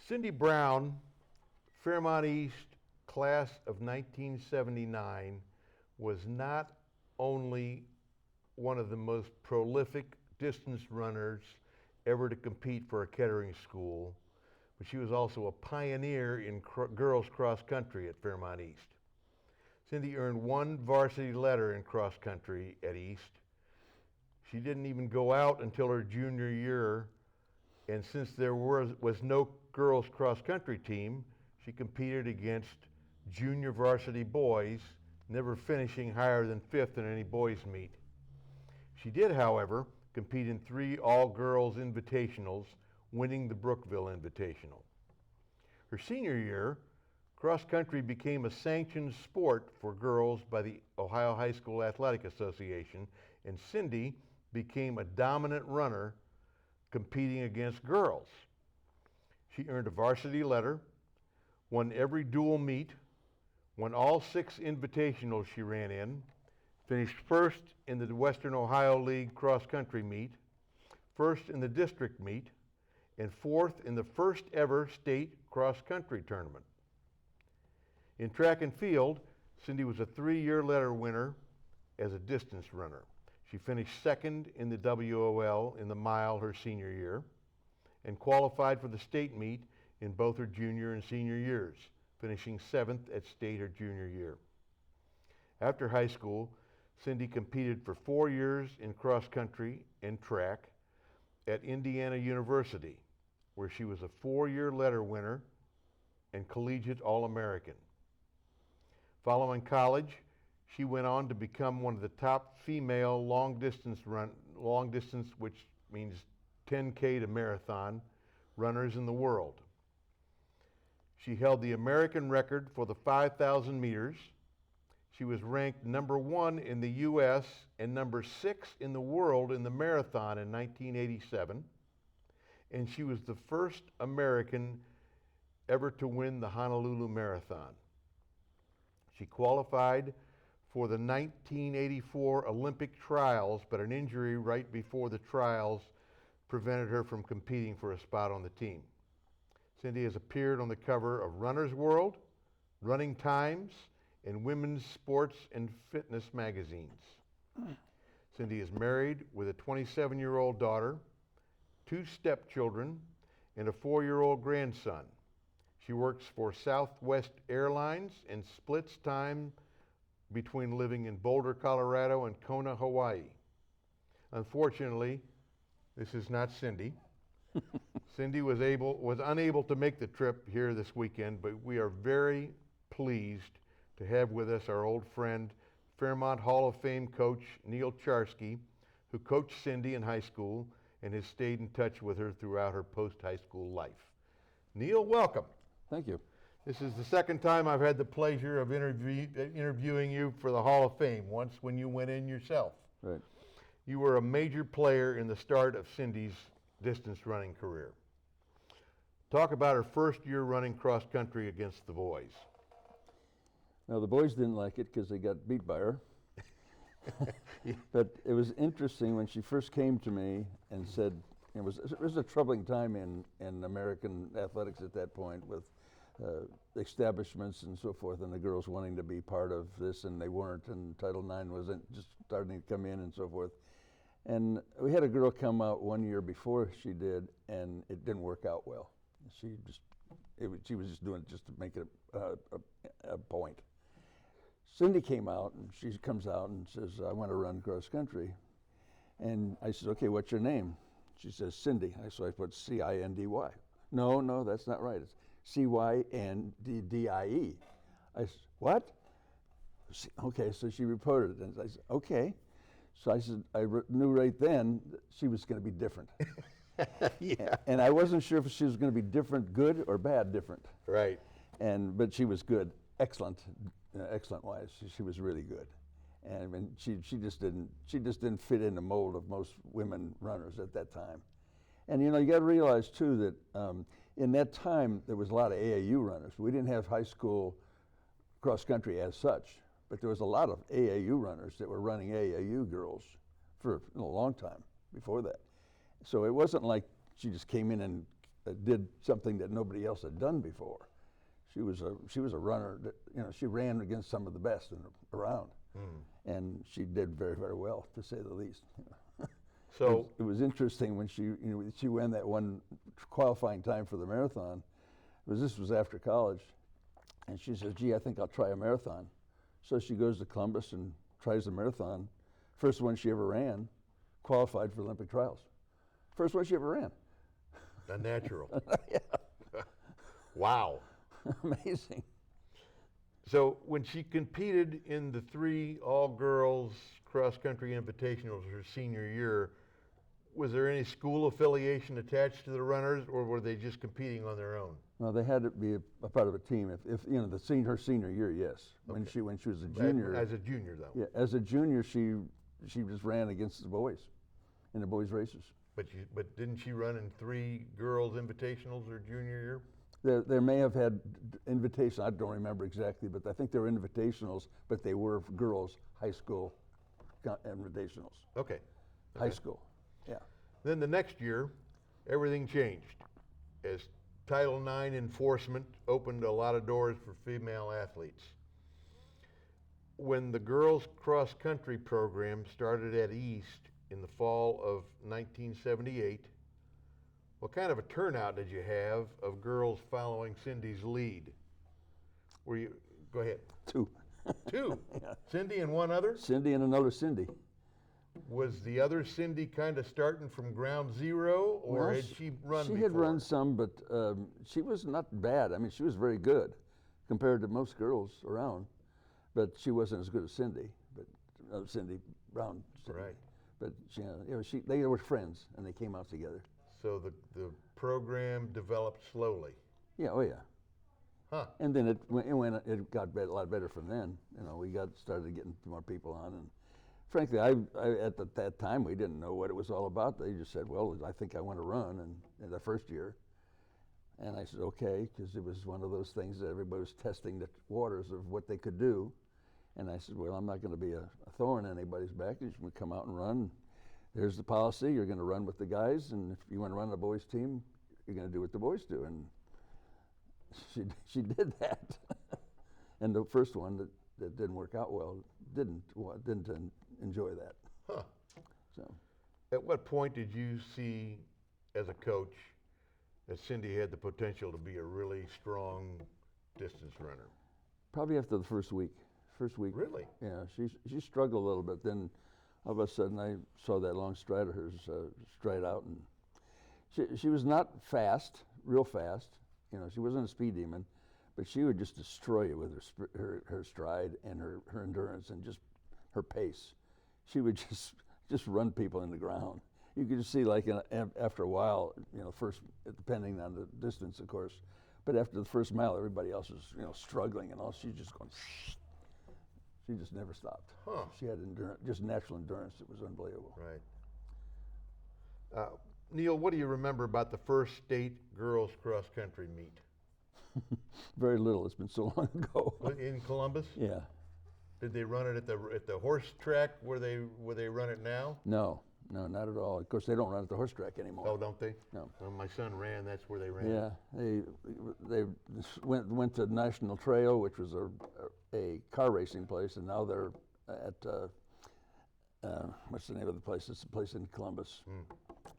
Cyndie Brown, Fairmont East, class of 1979, was not only one of the most prolific distance runners ever to compete for a Kettering school, but she was also a pioneer in girls cross country at Fairmont East. Cyndie earned one varsity letter in cross country at East. She didn't even go out until her junior year, and since there was no girls cross country team, she competed against junior varsity boys, never finishing higher than 5th in any boys meet. She did, however, compete in 3 all-girls invitationals, winning the Brookville Invitational. Her senior year, cross country became a sanctioned sport for girls by the Ohio High School Athletic Association, and Cyndie became a dominant runner competing against girls. She earned a varsity letter, won every dual meet, won all 6 invitationals she ran in, finished first in the Western Ohio League cross-country meet, first in the district meet, and 4th in the first ever state cross-country tournament. In track and field, Cyndie was a 3-year letter winner as a distance runner. She finished 2nd in the WOL in the mile her senior year and qualified for the state meet in both her junior and senior years, finishing 7th at state her junior year. After high school, Cyndie competed for 4 years in cross country and track at Indiana University, where she was a 4-year letter winner and collegiate All-American. Following college, she went on to become one of the top female long distance, which means 10K to marathon, runners in the world. She held the American record for the 5,000 meters. She was ranked number 1 in the U.S. and number 6 in the world in the marathon in 1987. And she was the first American ever to win the Honolulu Marathon. She qualified for the 1984 Olympic trials, but an injury right before the trials prevented her from competing for a spot on the team. Cyndie has appeared on the cover of Runner's World, Running Times, and Women's Sports and Fitness magazines. Cyndie is married with a 27-year-old daughter, 2 stepchildren, and a 4-year-old grandson. She works for Southwest Airlines and splits time between living in Boulder, Colorado and Kona, Hawaii. Unfortunately, this is not Cyndie. Cyndie was unable to make the trip here this weekend, but we are very pleased to have with us our old friend, Fairmont Hall of Fame coach Neil Charsky, who coached Cyndie in high school and has stayed in touch with her throughout her post-high school life. Neil, welcome. Thank you. This is the second time I've had the pleasure of interviewing you for the Hall of Fame, once when you went in yourself. Right. You were a major player in the start of Cyndie's distance running career. Talk about her first year running cross country against the boys. Now, the boys didn't like it because they got beat by her. But it was interesting when she first came to me and said, it was a troubling time in American athletics at that point, with establishments and so forth, and the girls wanting to be part of this, and they weren't, and Title IX wasn't just starting to come in and so forth. And we had a girl come out 1 year before she did, and it didn't work out well. She was just doing it just to make it a point. Cyndie came out, and she comes out and says, I want to run cross country. And I said, okay, what's your name? She says, Cyndie. So I put C-I-N-D-Y. No, that's not right. It's C-Y-N-D-D-I-E. I said, what? Okay, so she reported it, and I said, okay. So I said, I knew right then that she was going to be different. Yeah. And I wasn't sure if she was going to be different, good or bad different. Right. But she was good, excellent wise. She was really good. And I mean, she just didn't fit in the mold of most women runners at that time. And you got to realize too that in that time there was a lot of AAU runners. We didn't have high school cross country as such, but there was a lot of AAU runners that were running AAU girls for a long time before that. So it wasn't like she just came in and did something that nobody else had done before. She was a runner that, she ran against some of the best around, and she did very, very well, to say the least. So it was interesting when she ran that one qualifying time for the marathon. This was after college, and she says, "Gee, I think I'll try a marathon." So she goes to Columbus and tries the marathon. First one she ever ran, qualified for Olympic trials. First one she ever ran. a natural. Wow. Amazing. So when she competed in the 3 all-girls cross-country invitationals her senior year, was there any school affiliation attached to the runners, or were they just competing on their own? Well, they had to be a part of a team. If her senior year, yes. When she was a junior. As a junior, though. Yeah, as a junior, she just ran against the boys in the boys' races. But didn't she run in 3 girls invitationals her junior year? There may have had invitations. I don't remember exactly, but I think they were invitationals. But they were girls' high school invitationals. Okay. High school. Yeah. Then the next year, everything changed as Title IX enforcement opened a lot of doors for female athletes. When the girls' cross-country program started at East in the fall of 1978, what kind of a turnout did you have of girls following Cyndie's lead? Go ahead. 2. 2? Yeah. Cyndie and one other? Cyndie and another Cyndie. Was the other Cyndie kind of starting from ground zero, or had she run before? She had run some, but she was not bad. I mean, she was very good compared to most girls around, but she wasn't as good as Cyndie. But Cyndie Brown. Cyndie. Right. But they were friends, and they came out together. So the program developed slowly. Yeah. Oh yeah. Huh. And then it got a lot better from then. We started getting more people on, and frankly, I at that time we didn't know what it was all about. They just said, "Well, I think I want to run," and in the first year, and I said, "Okay," because it was one of those things that everybody was testing the waters of what they could do, and I said, "Well, I'm not going to be a thorn in anybody's back. You should come out and run. There's the policy. You're going to run with the guys, and if you want to run a boys' team, you're going to do what the boys do." And she did that, and the first one that didn't work out well didn't enjoy that. Huh. So, At what point did you see, as a coach, that Cyndie had the potential to be a really strong distance runner? probably after the first week. Really? Yeah, she struggled a little bit. Then all of a sudden I saw that long stride of hers stride out, and she was not fast, real fast. She wasn't a speed demon, but she would just destroy you with her stride and her endurance and just her pace. She would just run people in the ground. You could just see, like, after a while, first, depending on the distance, of course, but after the first mile, everybody else was, struggling, and all she's just going. She just never stopped. Huh. She had just natural endurance. It was unbelievable. Right. Neil, what do you remember about the first state girls cross-country meet? Very little. It's been so long ago. In Columbus? Yeah. Did they run it at the horse track where they run it now? No, not at all. Of course, they don't run at the horse track anymore. Oh, don't they? No. When my son ran, that's where they ran. Yeah, they went to National Trail, which was a car racing place, and now they're at what's the name of the place? It's a place in Columbus.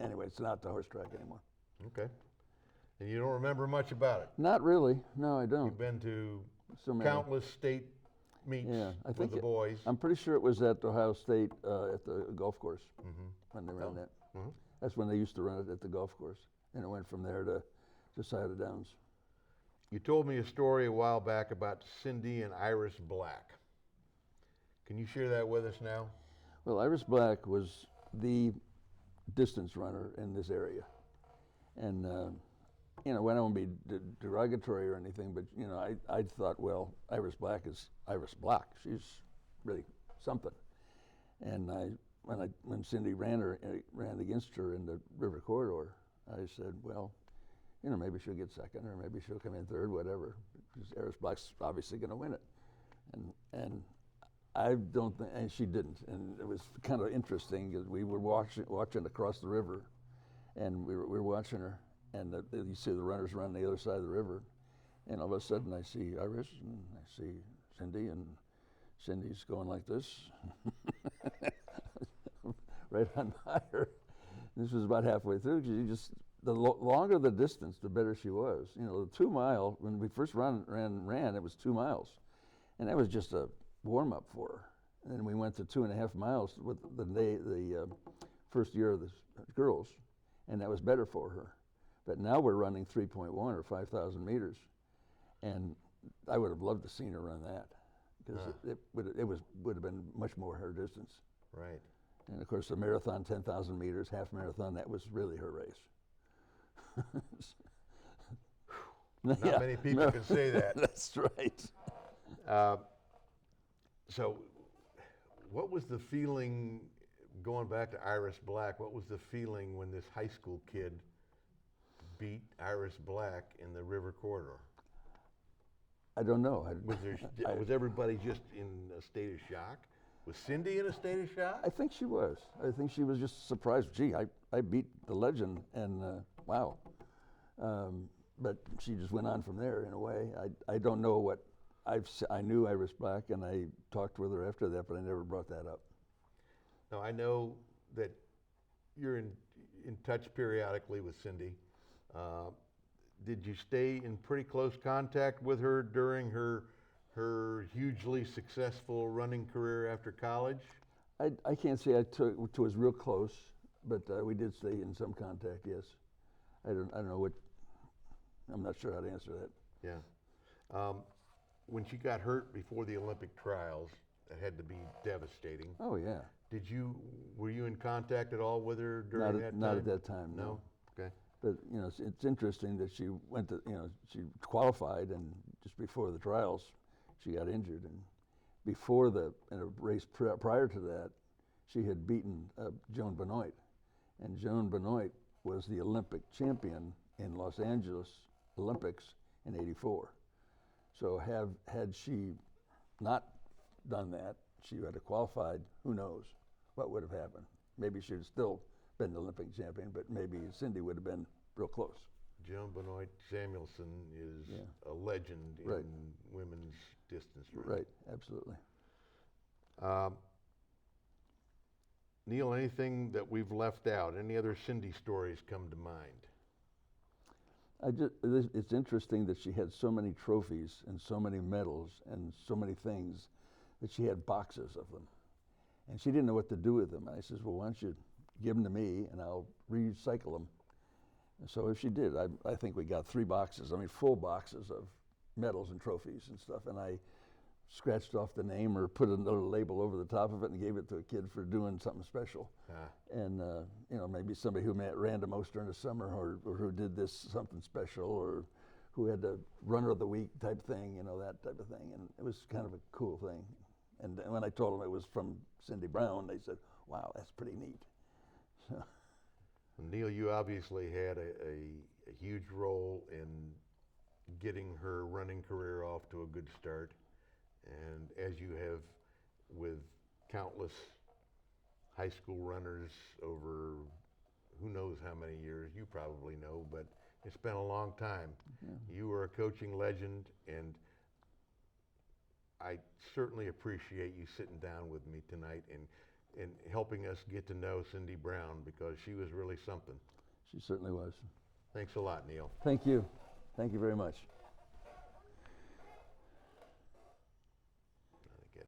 Anyway, it's not the horse track anymore. Okay. And you don't remember much about it? Not really. No, I don't. You've been to So many. countless state meets with the boys. I'm pretty sure it was at Ohio State at the golf course when they ran that. Mhm. That's when they used to run it at the golf course, and it went from there to Side of Downs. You told me a story a while back about Cyndie and Iris Black. Can you share that with us now? Well, Iris Black was the distance runner in this area, and I don't want to be derogatory or anything, but I thought, well, Iris Black is Iris Black. She's really something. And when Cyndie ran against her in the river corridor, I said, well, maybe she'll get second, or maybe she'll come in third, whatever, because Iris Black's obviously going to win it. And I don't think, and she didn't. And it was kind of interesting because we were watching across the river, and we were watching her, and you see the runners run the other side of the river, and all of a sudden I see Iris and I see Cyndie, and Cyndie's going like this, right on by her. This was about halfway through. You just the longer the distance, the better she was. You know, the 2 mile when we first ran, it was 2 miles, and that was just a warm up for her. And then we went to 2.5 miles with the first year of the girls, and that was better for her. But now we're running 3.1 or 5,000 meters, and I would have loved to seen her run that, because it would have been much more her distance. Right. And of course, the marathon, 10,000 meters, half marathon, that was really her race. Not many people can say that. That's right. So, what was the feeling, going back to Iris Black, what was the feeling when this high school kid beat Iris Black in the river corridor? I don't know. Was everybody just in a state of shock? Was Cyndie in a state of shock? I think she was. I think she was just surprised. Gee, I beat the legend, and wow. But she just went on from there in a way. I don't know what I knew Iris Black, and I talked with her after that, but I never brought that up. Now, I know that you're in touch periodically with Cyndie. Did you stay in pretty close contact with her during her hugely successful running career after college? I can't say I was real close, but we did stay in some contact, yes. I don't know what, I'm not sure how to answer that. Yeah. When she got hurt before the Olympic trials, that had to be devastating. Oh, yeah. Were you in contact at all with her during that time? Not at that time, no. Okay. But, you know, it's interesting that she went to, you know, she qualified, and just before the trials, she got injured. And before in a race prior to that, she had beaten Joan Benoit. And Joan Benoit was the Olympic champion in Los Angeles Olympics in '84. So had she not done that, she had qualified, who knows what would have happened. Maybe she would have still been the Olympic champion, but maybe Cyndie would have been real close. Joan Benoit Samuelson is a legend in women's distance running. Right, absolutely. Neil, anything that we've left out? Any other Cyndie stories come to mind? It's interesting that she had so many trophies and so many medals and so many things, that she had boxes of them. And she didn't know what to do with them. I says, well, why don't you give them to me and I'll recycle them. And so if she did, I think we got 3 boxes, full boxes of medals and trophies and stuff. And I scratched off the name or put another label over the top of it and gave it to a kid for doing something special. And you know, maybe somebody who ran the most during the summer, or who did this something special, or who had the runner of the week type thing, you know, that type of thing. And it was kind of a cool thing. And when I told them it was from Cyndie Brown, they said, wow, that's pretty neat. So. Neil, you obviously had a huge role in getting her running career off to a good start. And as you have with countless high school runners over who knows how many years, you probably know, but it's been a long time. Yeah. You were a coaching legend, and I certainly appreciate you sitting down with me tonight and helping us get to know Cyndie Brown, because she was really something. She certainly was. Thanks a lot, Neil. Thank you. Thank you very much.